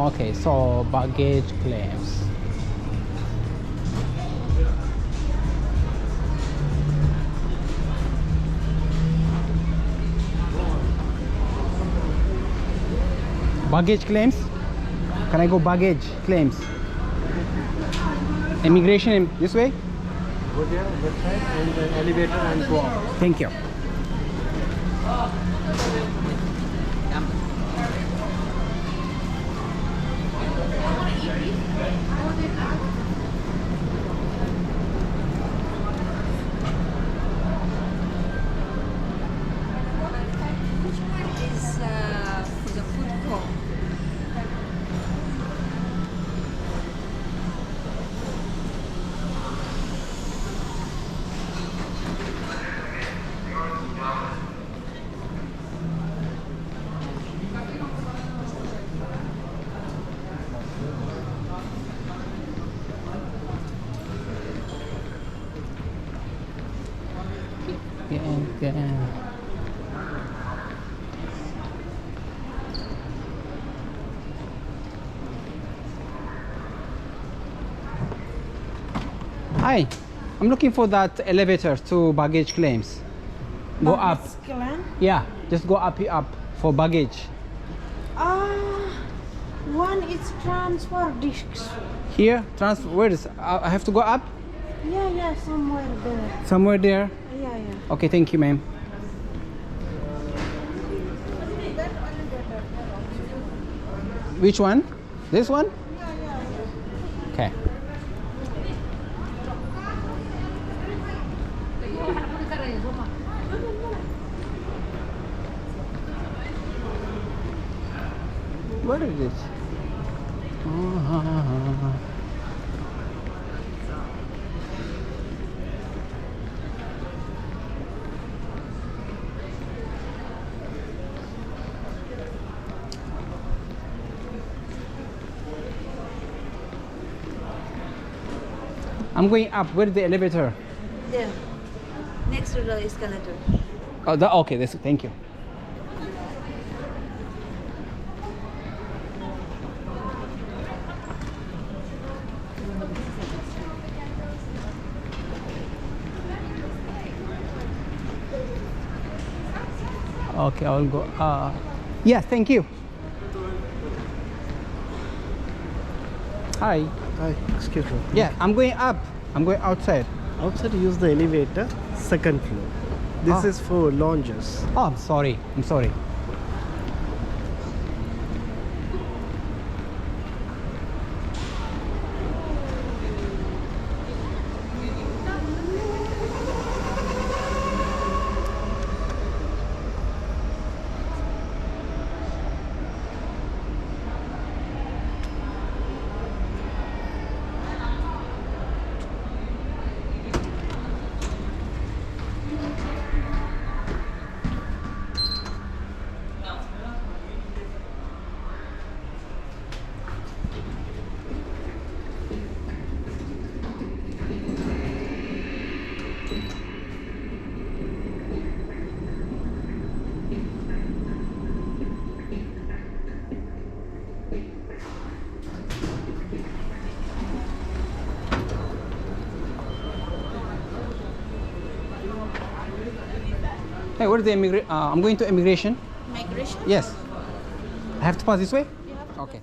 Okay, so baggage claims. Baggage claims? Can I go baggage claims? Immigration this way? Go there, that side, and the elevator and go up. Thank you. Which one is for the food court? Yeah. Hi, I'm looking for that elevator to baggage claims. Go up. Clan? Yeah, just go up for baggage. One is transfer discs. Here, transfer. Where is? I have to go up. Yeah, somewhere there. Somewhere there. Yeah. Okay, thank you, ma'am. Which one? This one? Okay. What is this? I'm going up. Where's the elevator? There. Next to the escalator. Oh, okay. Thank you. Okay, I'll go. Yes, thank you. Hi. Hi, excuse me. Yeah, I'm going up. I'm going outside. Outside, use the elevator, second floor. This is for lounges. Oh, I'm sorry. Hey, where's the immigration? I'm going to immigration. Migration? Yes. I have to pass this way? Okay.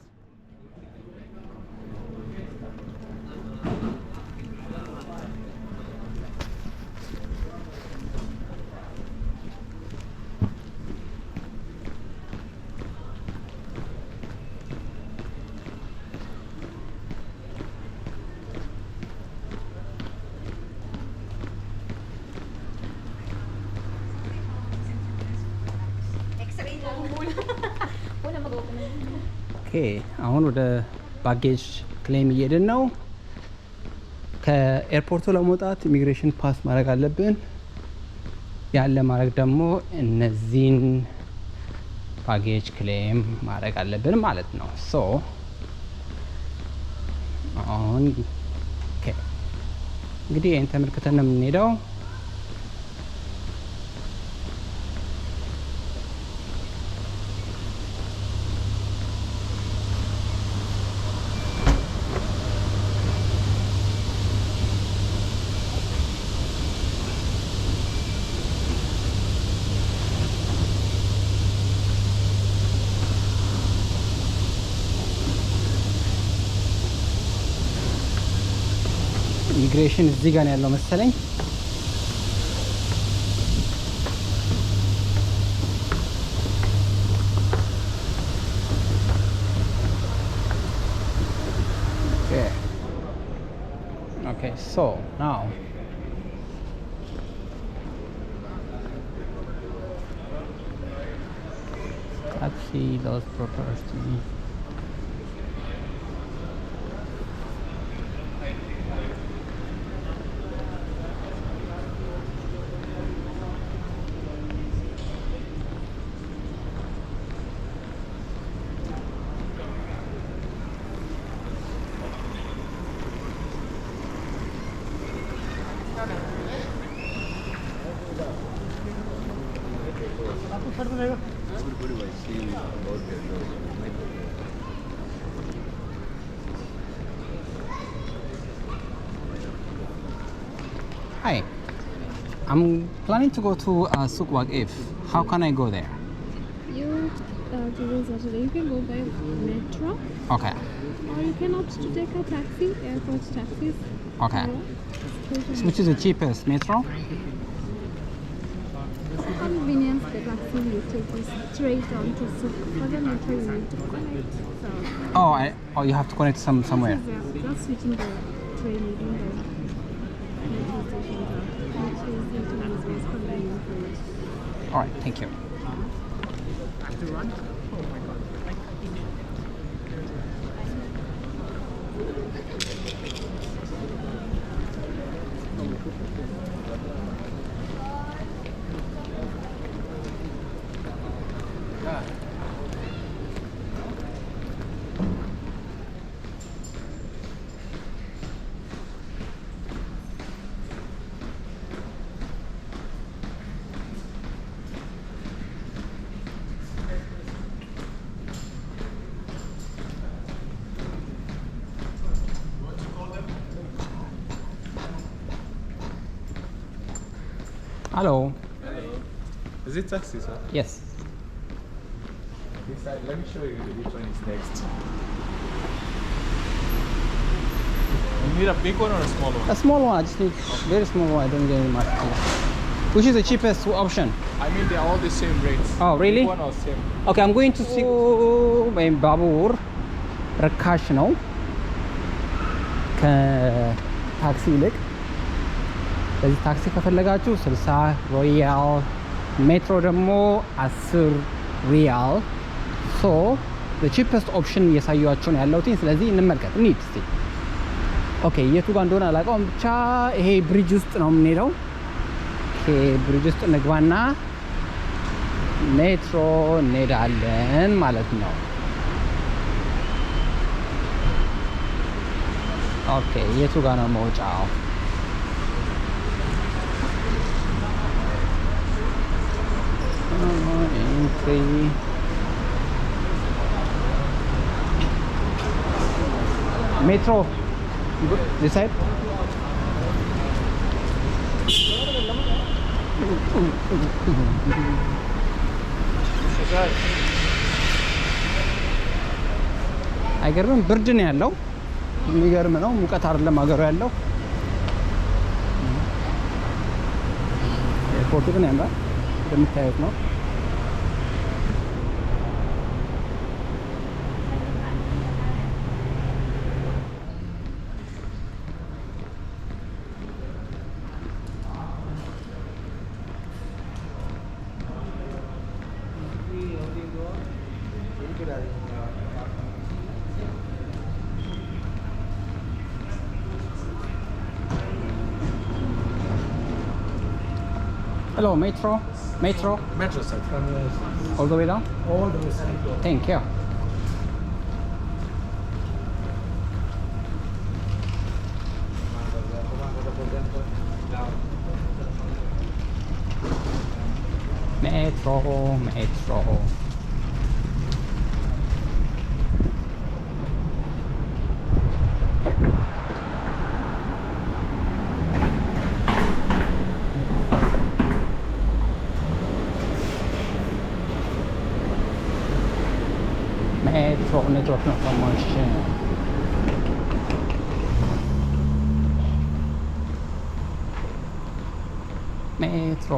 ኦኬ አሁን ወደ ባጌጅ ክሌም እየሄድን ነው። ከኤርፖርቱ ለመውጣት ኢሚግሬሽን ፓስ ማድረግ አለብን። ያን ለማድረግ ደግሞ እነዚህን ባጌጅ ክሌም ማድረግ አለብን ማለት ነው። ሶ አሁን እንግዲህ ይህን ተመልክተን ነው የምንሄደው። ኢሚግሬሽን እዚህ ጋር ነው ያለው መሰለኝ። Okay, so now let's see those property. Hi, I'm planning to go to Souq Waqif. How can I go there? You today Saturday you can go by metro, Okay, or you can opt to take a taxi, airport taxis. okay. Or Which is the cheapest, metro? for convenience, the taxi will take you straight on to Souq. For the metro, you need to connect. So Oh, you have to connect somewhere. just switching the train within the metro stations. Which is most convenient for you. All right, thank you. Hello. Is it taxi, sir? Yes. This side, let me show you which one is next. You need a big one or a small one? A small one. I just need very small one. I don't get any much. Which is the cheapest option? I mean, they're all the same rates. Oh, really? Big one or same? Okay, I'm going to see ወይም ባቡር ርካሽ ነው ከታክሲ ይልቅ። ስለዚህ ታክሲ ከፈለጋችሁ 60 ሮያል፣ ሜትሮ ደግሞ 10 ሪያል። ሶ the cheapest option እያሳየኋችሁ ነው ያለሁት። ስለዚህ እንመልከት እንሂድ እስቲ። ኦኬ የቱ ጋር እንደሆነ አላውቀውም፣ ብቻ ይሄ ብሪጅ ውስጥ ነው የምንሄደው። ኦኬ ብሪጅ ውስጥ እንግባና ሜትሮ እንሄዳለን ማለት ነው። ኦኬ የቱ ጋር ነው መውጫው? entry metro this side. አይገርምም? ብርድ ነው ያለው። የሚገርም ነው። ሙቀት አይደለም ሀገሩ ያለው። ኤርፖርቱ ግን ያምራል እንደምታዩት ነው። Hello, metro. Metro. Metro, sir. All the way down? All the way side. Thank you. Metro, metro. Metro network promotion. ሜትሮ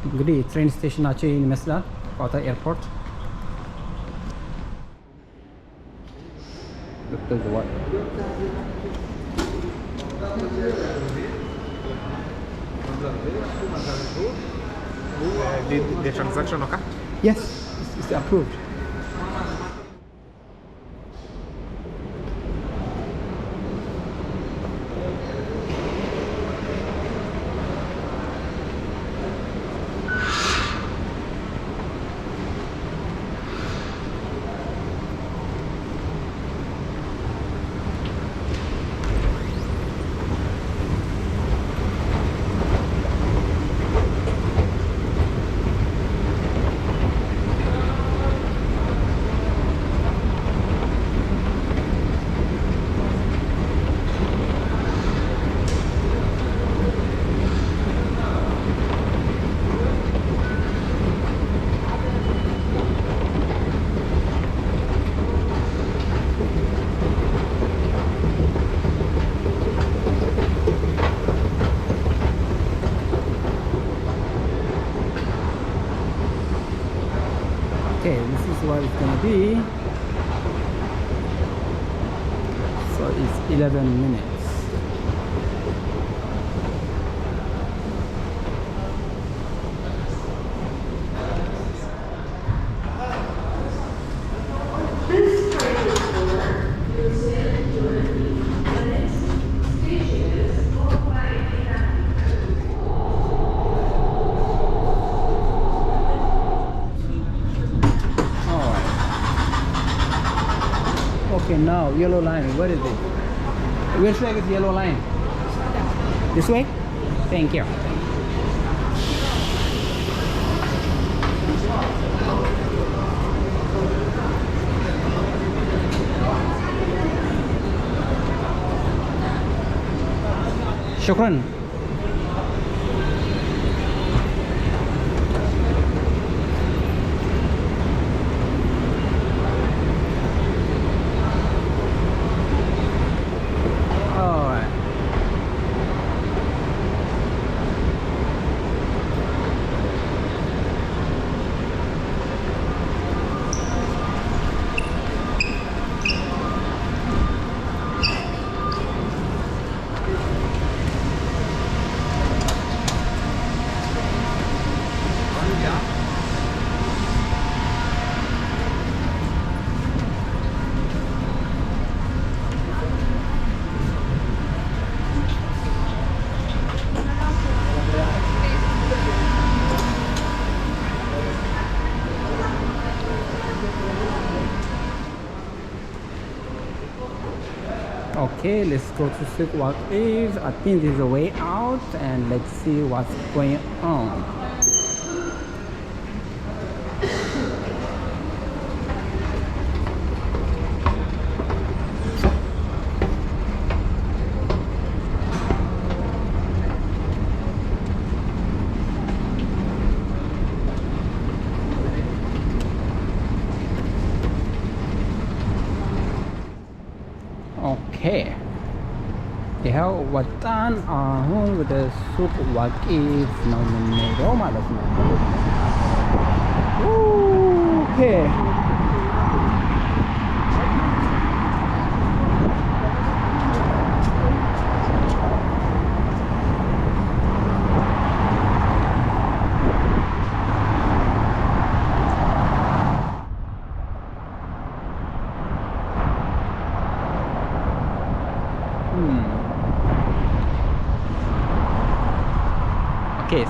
እንግዲህ ትሬን ስቴሽናችን ይመስላል ኳታር ኤርፖርት። The transaction, okay? Yes, it's approved. Okay, this is what it's gonna be. So it's 11 minutes. Okay, now yellow line. Where is it? Where should I get yellow line? This way? Thank you. Shukran. Okay, let's go to Souq Waqif. I think there's a way out, and let's see what's going on. Okay. ይኸው ወጣን። አሁን ወደ ሱቅ ዋቂፍ ነው የምንሄደው ማለት ነው። ኦኬ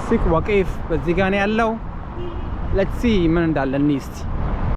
ሱቅ ዋቂፍ በዚህ ጋር ነው ያለው። ሌትስ ሲ ምን እንዳለ እንይ እስቲ።